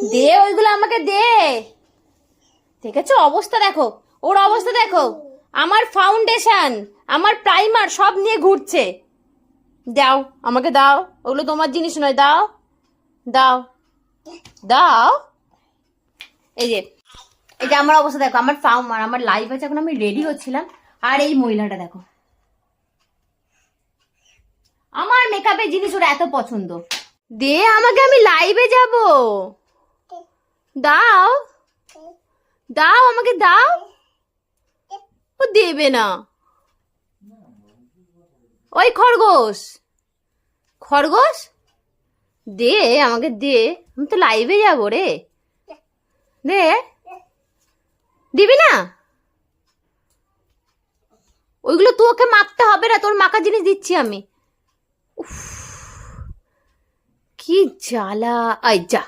দে ওইগুলো আমাকে দে। দেখেছো অবস্থা দেখো, ওর অবস্থা দেখো, আমার ফাউন্ডেশন আমার প্রাইমার সব নিয়ে ঘুরছে। দাও আমাকে দাও, ওগুলো তোমার জিনিস নয়, দাও দাও দাও। এই যে এই যে আমার অবস্থা দেখো, আমার আমার লাইভ আছে এখন, আমি রেডি হচ্ছিলাম, আর এই মহিলাটা দেখো, আমার মেকআপের জিনিস ওর এত পছন্দ। দে আমাকে, আমি লাইভে যাব। দাও দাও আমাকে দাও। ও দেবে না। ওই খরগোশ, খরগোশ দে আমাকে দে, আমি তো লাইভে যাবো রে। দে, দিবি না? ওইগুলো তোকে মাখতে হবে না, তোর মাখা জিনিস দিচ্ছি আমি। উফ, কি জ্বালা। আই যা।